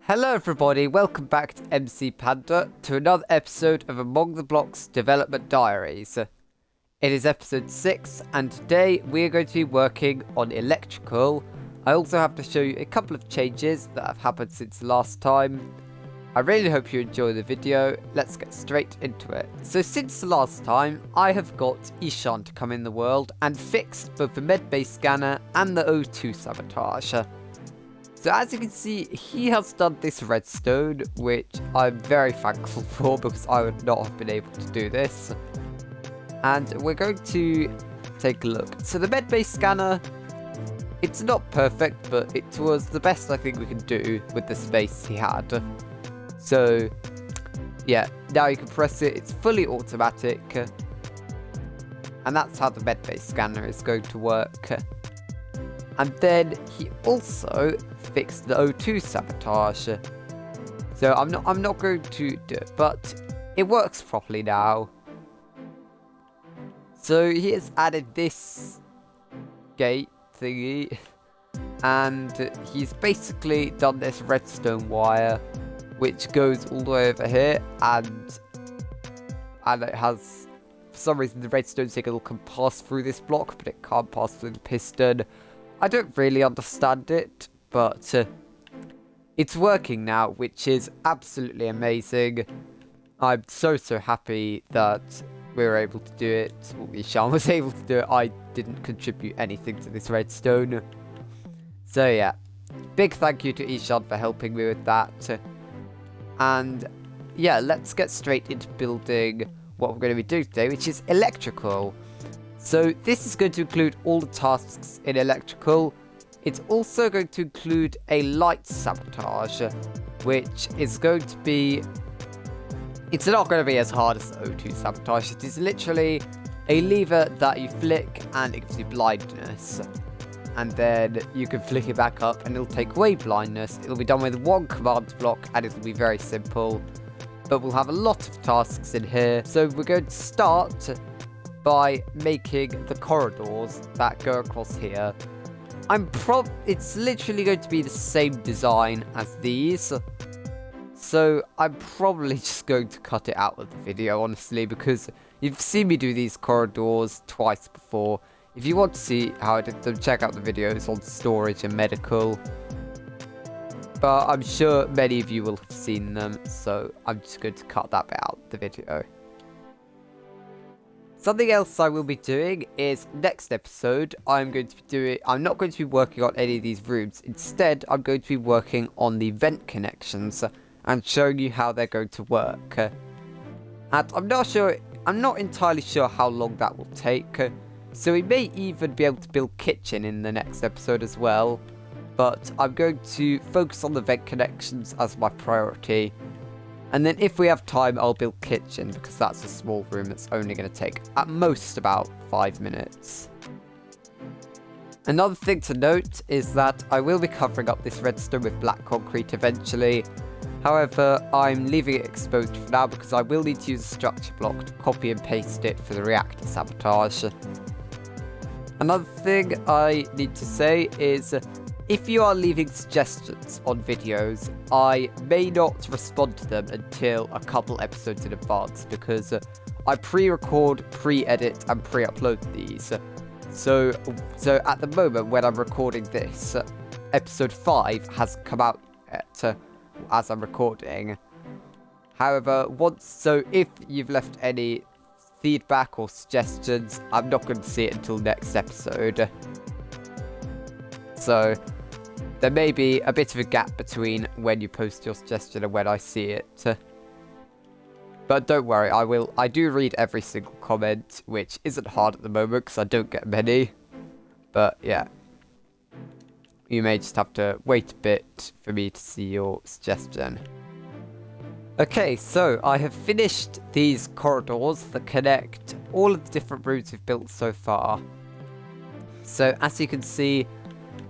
Hello everybody, welcome back to MC Panda to another episode of Among the Blocks Development Diaries. It is episode 6 and today we are going to be working on electrical. I also have to show you a couple of changes that have happened since last time. I really hope you enjoy the video. Let's get straight into it. So since the last time, I have got Ishan to come in the world and fix both the med-based scanner and the O2 sabotage. So as you can see, he has done this redstone, which I'm very thankful for because I would not have been able to do this. And we're going to take a look. So the med-based scanner, it's not perfect, but it was the best I think we can do with the space he had. So yeah, now you can press it, it's fully automatic. And that's how the med-based scanner is going to work. And then he also fixed the O2 sabotage. So I'm not going to do it, but it works properly now. So he has added this gate thingy, and he's basically done this redstone wire, which goes all the way over here, and it has, for some reason, the redstone signal can pass through this block, but it can't pass through the piston. I don't really understand it, but it's working now, which is absolutely amazing. I'm so happy that we were able to do it. Well, Ishan was able to do it. I didn't contribute anything to this redstone. So yeah, big thank you to Ishan for helping me with that. And yeah, let's get straight into building what we're going to be doing today, which is electrical. So this is going to include all the tasks in electrical. It's also going to include a light sabotage, which is going to be... It's not going to be as hard as the O2 sabotage. It is literally a lever that you flick and it gives you blindness. And then you can flick it back up and it'll take away blindness. It'll be done with one command block and it'll be very simple. But we'll have a lot of tasks in here. So we're going to start by making the corridors that go across here. It's literally going to be the same design as these. So I'm probably just going to cut it out of the video, honestly, because you've seen me do these corridors twice before. If you want to see how I did them, check out the videos on storage and medical. But I'm sure many of you will have seen them, so I'm just going to cut that bit out of the video. Something else I will be doing is next episode I'm not going to be working on any of these rooms. Instead, I'm going to be working on the vent connections and showing you how they're going to work. And I'm not entirely sure how long that will take. So we may even be able to build kitchen in the next episode as well. But I'm going to focus on the vent connections as my priority. And then if we have time, I'll build kitchen, because that's a small room that's only going to take, at most, about 5 minutes. Another thing to note is that I will be covering up this redstone with black concrete eventually. However, I'm leaving it exposed for now, because I will need to use a structure block to copy and paste it for the reactor sabotage. Another thing I need to say is, if you are leaving suggestions on videos, I may not respond to them until a couple episodes in advance, because I pre-record, pre-edit, and pre-upload these. So at the moment when I'm recording this, episode 5 hasn't come out yet, as I'm recording. However, if you've left any feedback or suggestions, I'm not going to see it until next episode. So there may be a bit of a gap between when you post your suggestion and when I see it. But don't worry, I do read every single comment, which isn't hard at the moment because I don't get many. But yeah, you may just have to wait a bit for me to see your suggestion. Okay, so I have finished these corridors that connect all of the different rooms we've built so far. So as you can see,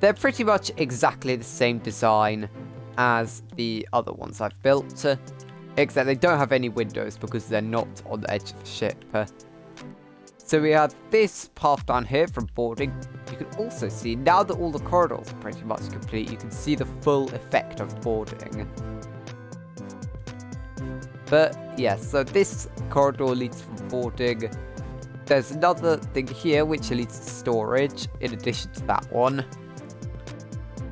they're pretty much exactly the same design as the other ones I've built, except they don't have any windows because they're not on the edge of the ship. So we have this path down here from boarding. you can also see, now that all the corridors are pretty much complete, you can see the full effect of boarding. But yeah, so this corridor leads from boarding. There's another thing here which leads to storage, in addition to that one.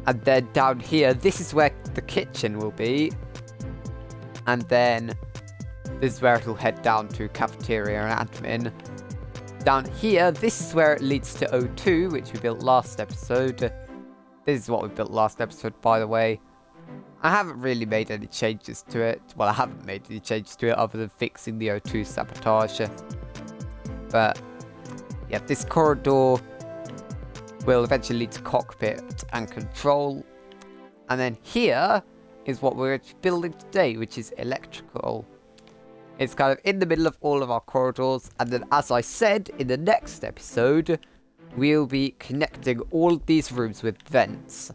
And then down here, this is where the kitchen will be. And then this is where it'll head down to cafeteria and admin. Down here, this is where it leads to O2, which we built last episode. This is what we built last episode, by the way. I haven't really made any changes to it. Well, I haven't made any changes to it other than fixing the O2 sabotage. But yeah, this corridor will eventually lead to cockpit and control. And then here is what we're building today, which is electrical. It's kind of in the middle of all of our corridors. And then, as I said, in the next episode, we'll be connecting all of these rooms with vents.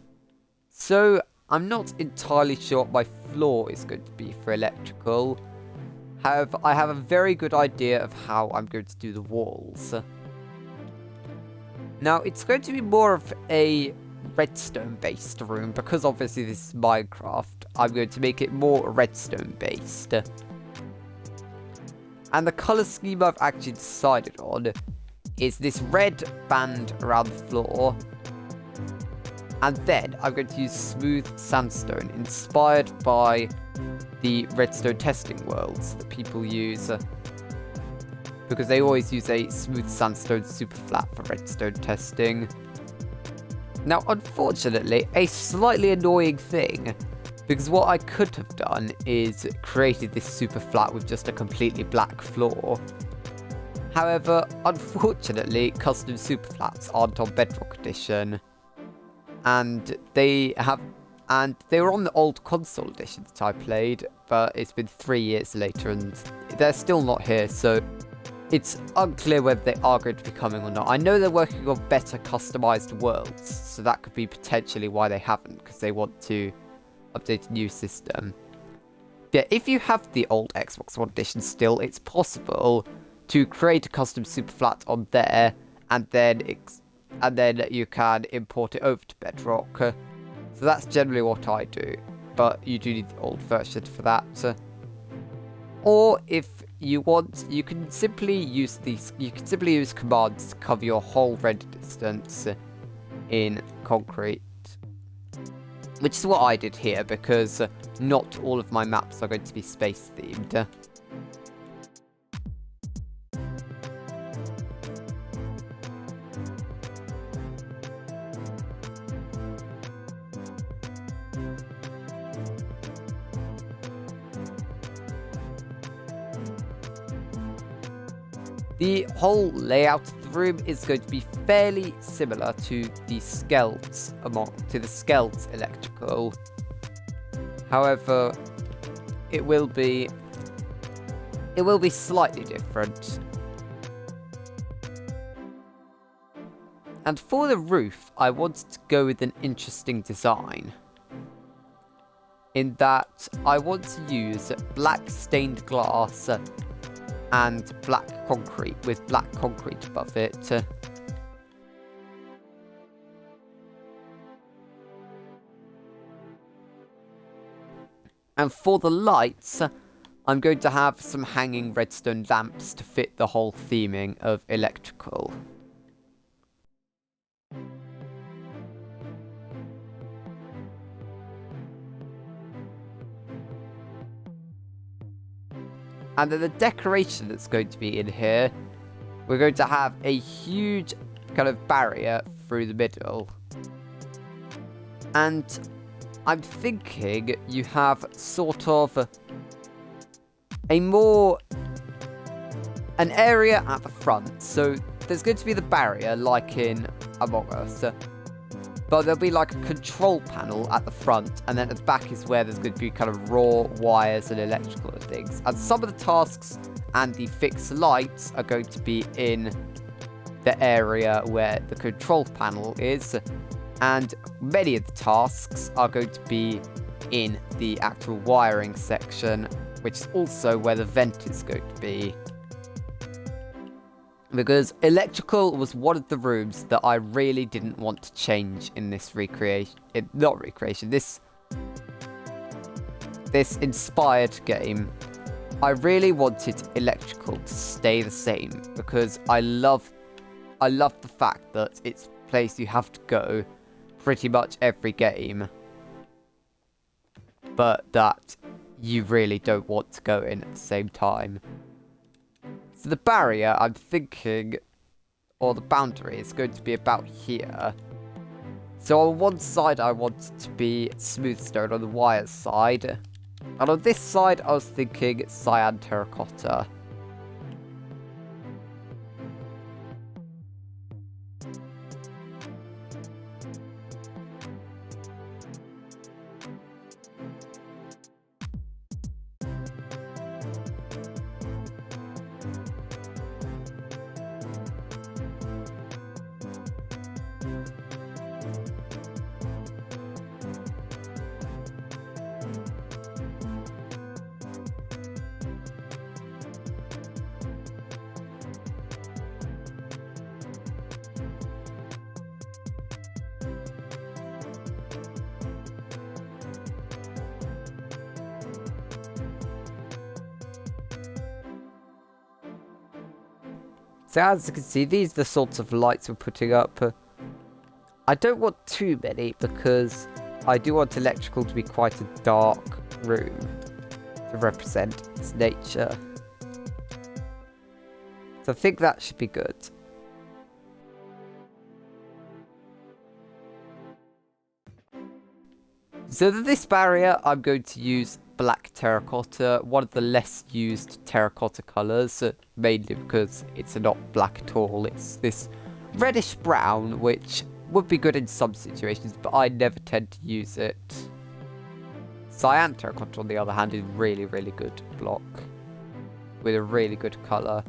So I'm not entirely sure what my floor is going to be for electrical. However, I have a very good idea of how I'm going to do the walls. Now, it's going to be more of a redstone-based room, because obviously this is Minecraft. I'm going to make it more redstone-based. And the colour scheme I've actually decided on is this red band around the floor. And then I'm going to use smooth sandstone, inspired by the redstone testing worlds that people use. Because they always use a smooth sandstone super flat for redstone testing. Now, unfortunately, a slightly annoying thing, because what I could have done is created this super flat with just a completely black floor. However, unfortunately, custom super flats aren't on Bedrock Edition. And they were on the old console edition that I played, but it's been 3 years later and they're still not here, so it's unclear whether they are going to be coming or not. I know they're working on better customized worlds, so that could be potentially why they haven't, because they want to update a new system. Yeah, if you have the old Xbox One edition still, it's possible to create a custom super flat on there, and then you can import it over to Bedrock. So that's generally what I do, but you do need the old version for that. Or if you want, you can simply use commands to cover your whole render distance in concrete. Which is what I did here, because not all of my maps are going to be space themed. The whole layout of the room is going to be fairly similar to the Skelts electrical. However, it will be slightly different. And for the roof, I wanted to go with an interesting design. In that, I want to use black stained glass and black concrete, with black concrete above it. And for the lights, I'm going to have some hanging redstone lamps to fit the whole theming of electrical. And then the decoration that's going to be in here, we're going to have a huge kind of barrier through the middle. And I'm thinking you have sort of an area at the front. So there's going to be the barrier like in Among Us. But there'll be like a control panel at the front, and then at the back is where there's going to be kind of raw wires and electrical and things. And some of the tasks and the fixed lights are going to be in the area where the control panel is. And many of the tasks are going to be in the actual wiring section, which is also where the vent is going to be. Because electrical was one of the rooms that I really didn't want to change in this this inspired game. I really wanted electrical to stay the same because I love the fact that it's a place you have to go pretty much every game, but that you really don't want to go in at the same time. So the barrier, I'm thinking, or the boundary, is going to be about here. So on one side, I want it to be smooth stone on the wire side. And on this side, I was thinking cyan terracotta. So as you can see, these are the sorts of lights we're putting up. I don't want too many because I do want electrical to be quite a dark room to represent its nature. So I think that should be good. So this barrier, I'm going to use black terracotta, one of the less used terracotta colours, mainly because it's not black at all. It's this reddish brown, which would be good in some situations, but I never tend to use it. Cyan terracotta, on the other hand, is really, really good block, with a really good colour.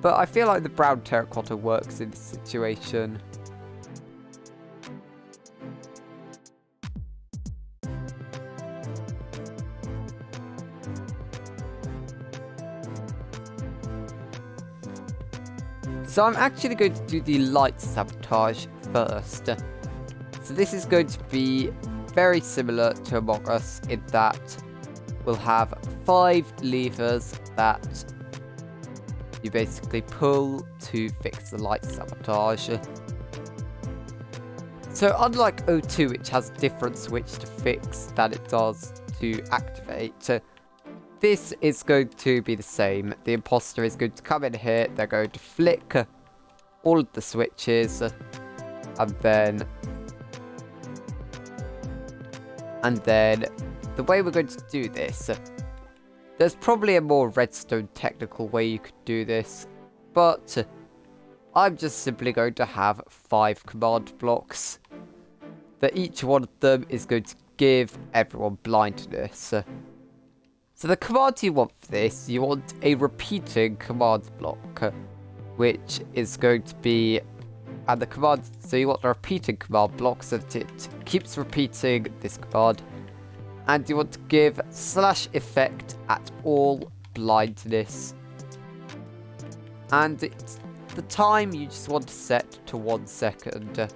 But I feel like the brown terracotta works in this situation. So I'm actually going to do the light sabotage first. So this is going to be very similar to Among Us in that we'll have 5 levers that you basically pull to fix the light sabotage. So unlike O2, which has a different switch to fix than it does to activate, this is going to be the same. The imposter is going to come in here, they're going to flick all of the switches, and then the way we're going to do this, there's probably a more redstone technical way you could do this, but I'm just simply going to have 5 command blocks, that each one of them is going to give everyone blindness. So the command you want for this, you want a repeating command block, which is going to be, and the command, so you want a repeating command block so that it keeps repeating this command, and you want to give /effect at all blindness, and the time you just want to set to 1 second,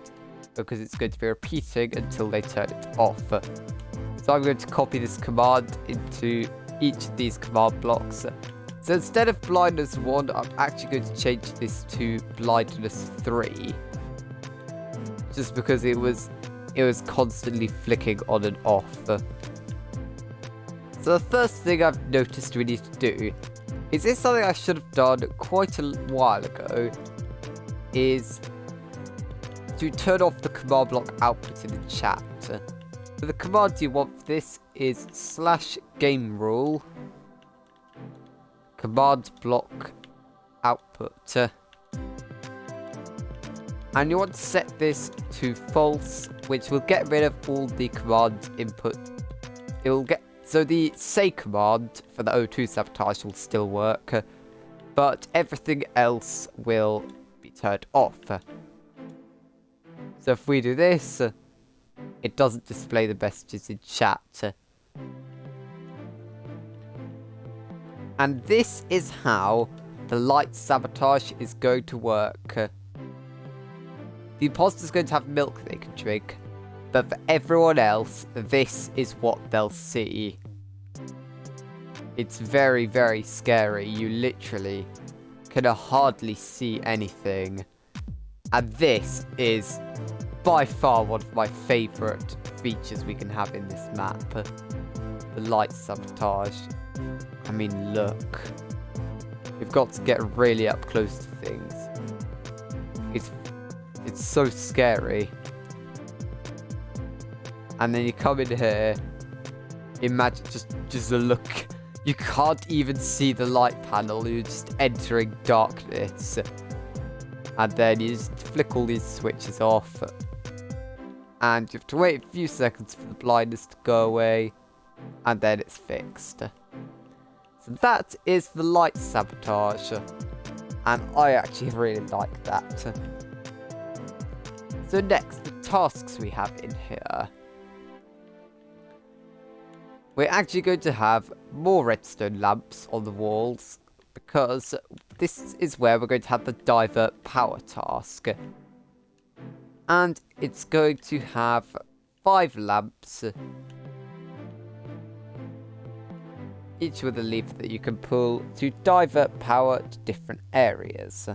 because it's going to be repeating until they turn it off. So I'm going to copy this command into each of these command blocks. So instead of blindness 1, I'm actually going to change this to blindness 3. Just because it was constantly flicking on and off. So the first thing I've noticed we need to do, is this something I should have done quite a while ago, is to turn off the command block output in the chat. So the command you want for this is /game rule command block output, and you want to set this to false, which will get rid of all the command input. It will get, so the say command for the O2 sabotage will still work, but everything else will be turned off. So if we do this, it doesn't display the messages in chat. And this is how the light sabotage is going to work. The imposter's going to have milk they can drink, but for everyone else, this is what they'll see. It's very, very scary. You literally can hardly see anything. And this is by far one of my favourite features we can have in this map. The light sabotage. I mean, look. We've got to get really up close to things. It's so scary. And then you come in here. Imagine just a look. You can't even see the light panel. You're just entering darkness. And then you just flick all these switches off. And you have to wait a few seconds for the blindness to go away. And then it's fixed. So that is the light sabotage. And I actually really like that. So next, the tasks we have in here. We're actually going to have more redstone lamps on the walls, because this is where we're going to have the divert power task. And it's going to have 5 lamps, each with a lever that you can pull to divert power to different areas.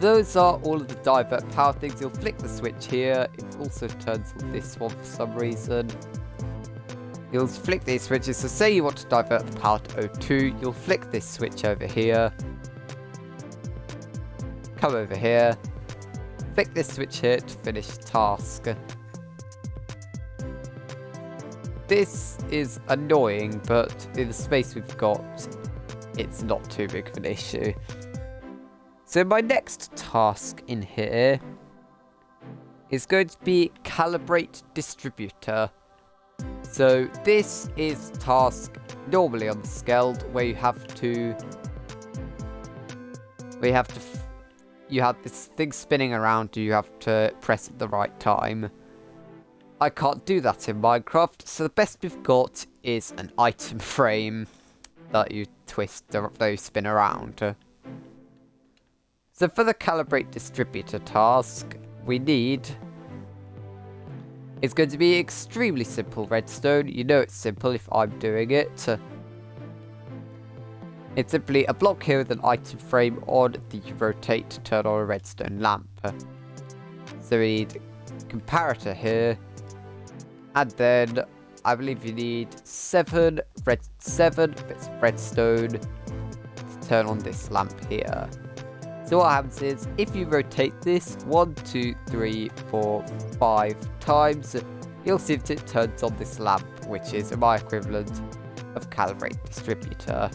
Those are all of the divert power things. You'll flick the switch here. It also turns on this one for some reason. You'll flick these switches. So say you want to divert the power to O2. You'll flick this switch over here. Come over here. Flick this switch here to finish the task. This is annoying, but in the space we've got, it's not too big of an issue. So my next task in here is going to be calibrate distributor. So this is task normally on the Skeld where you have this thing spinning around you have to press at the right time. I can't do that in Minecraft, so the best we've got is an item frame that you twist, that you spin around. So for the calibrate distributor task, we need... It's going to be extremely simple redstone. You know it's simple if I'm doing it. It's simply a block here with an item frame on that you rotate to turn on a redstone lamp. So we need a comparator here. And then I believe you need 7 bits of redstone to turn on this lamp here. So what happens is, if you rotate this 1, 2, 3, 4, 5 times, you'll see that it turns on this lamp, which is my equivalent of calibrate distributor.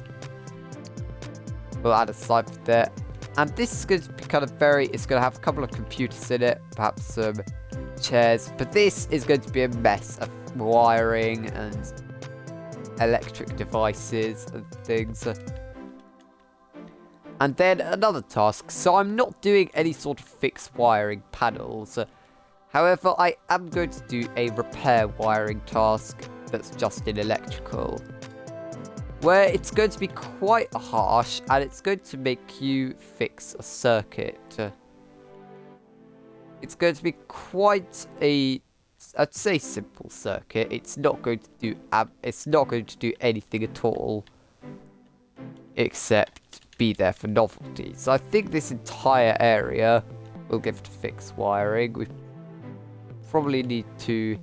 We'll add a cipher there. And this is going to be kind of it's going to have a couple of computers in it, perhaps some chairs. But this is going to be a mess of wiring and electric devices and things. And then another task. So I'm not doing any sort of fixed wiring panels. However, I am going to do a repair wiring task that's just in electrical, where it's going to be quite harsh and it's going to make you fix a circuit. It's going to be quite I'd say simple circuit. It's not going to do anything at all except be there for novelty. So I think this entire area will give to fix wiring. We probably need to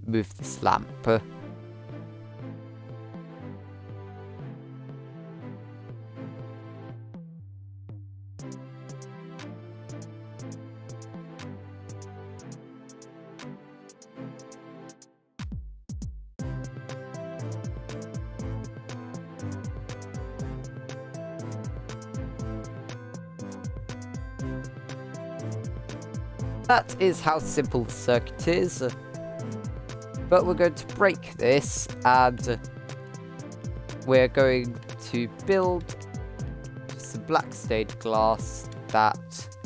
move this lamp. That is how simple the circuit is. But we're going to break this and we're going to build some black stained glass that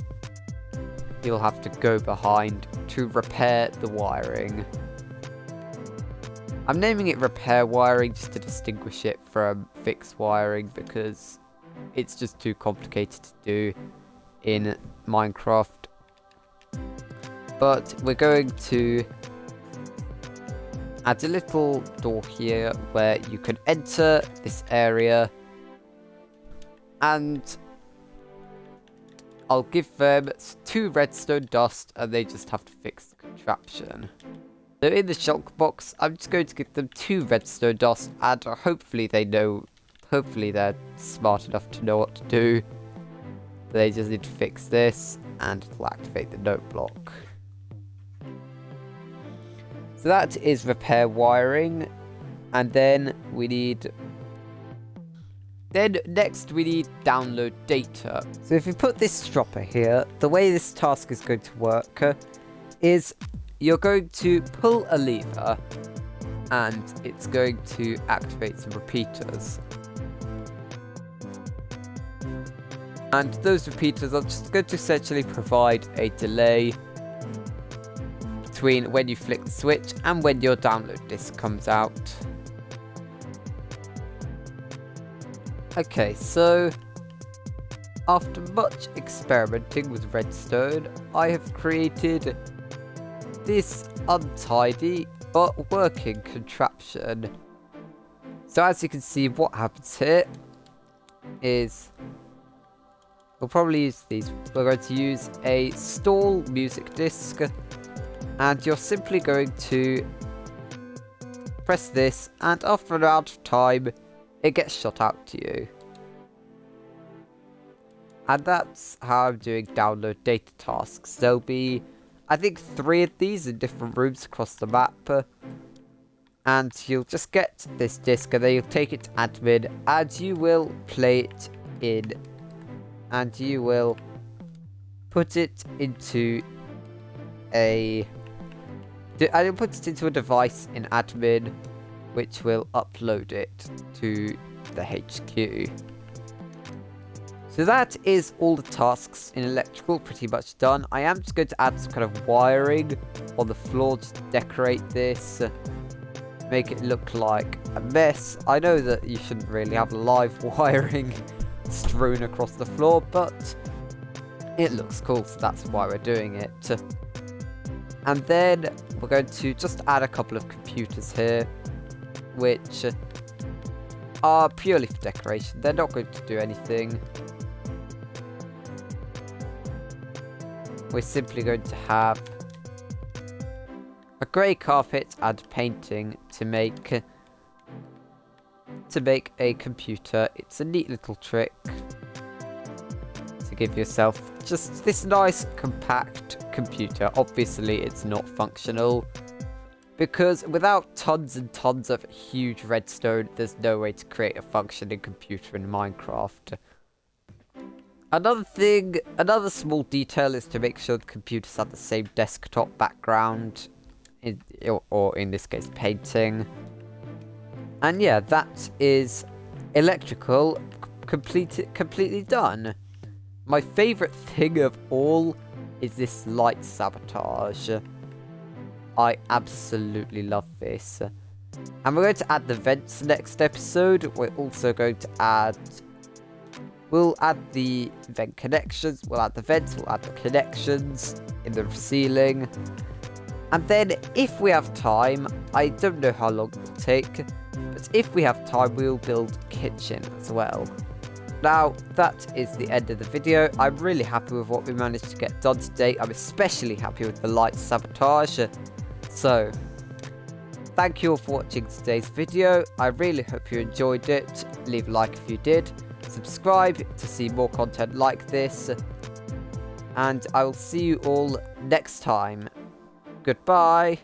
you'll have to go behind to repair the wiring. I'm naming it repair wiring just to distinguish it from fixed wiring because it's just too complicated to do in Minecraft. But we're going to add a little door here where you can enter this area, and I'll give them 2 redstone dust and they just have to fix the contraption. So in the shulk box, I'm just going to give them 2 redstone dust, and hopefully they're smart enough to know what to do. They just need to fix this and it'll activate the note block. So that is repair wiring, and then next we need download data. So if we put this stropper here, the way this task is going to work is you're going to pull a lever and it's going to activate some repeaters. And those repeaters are just going to essentially provide a delay between when you flick the switch and when your download disk comes out. Okay, so after much experimenting with redstone, I have created this untidy but working contraption. So as you can see, what happens here is we'll probably use these. We're going to use a stall music disc, and you're simply going to press this, and after an amount of time it gets shot out to you. And that's how I'm doing download data tasks. There'll be, I think, 3 of these in different rooms across the map. And you'll just get this disc and then you'll take it to admin and you will play it in. And you will put it into a device in admin, which will upload it to the HQ. So that is all the tasks in electrical pretty much done. I am just going to add some kind of wiring on the floor just to decorate this, make it look like a mess. I know that you shouldn't really have live wiring strewn across the floor, but it looks cool, so that's why we're doing it. And then we're going to just add a couple of computers here, which are purely for decoration. They're not going to do anything. We're simply going to have a grey carpet and painting to make a computer. It's a neat little trick to give yourself just this nice compact computer. Obviously it's not functional because without tons and tons of huge redstone there's no way to create a functioning computer in Minecraft. Another small detail is to make sure the computers have the same desktop background, or in this case painting. And yeah, that is electrical completely done. My favourite thing of all is this light sabotage. I absolutely love this. And we're going to add the vents next episode. We're also going to add... We'll add the vent connections, we'll add the vents, we'll add the connections in the ceiling. And then, if we have time, I don't know how long it will take, but if we have time, we'll build a kitchen as well. Now, that is the end of the video. I'm really happy with what we managed to get done today. I'm especially happy with the light sabotage. So, thank you all for watching today's video. I really hope you enjoyed it. Leave a like if you did. Subscribe to see more content like this. And I will see you all next time. Goodbye.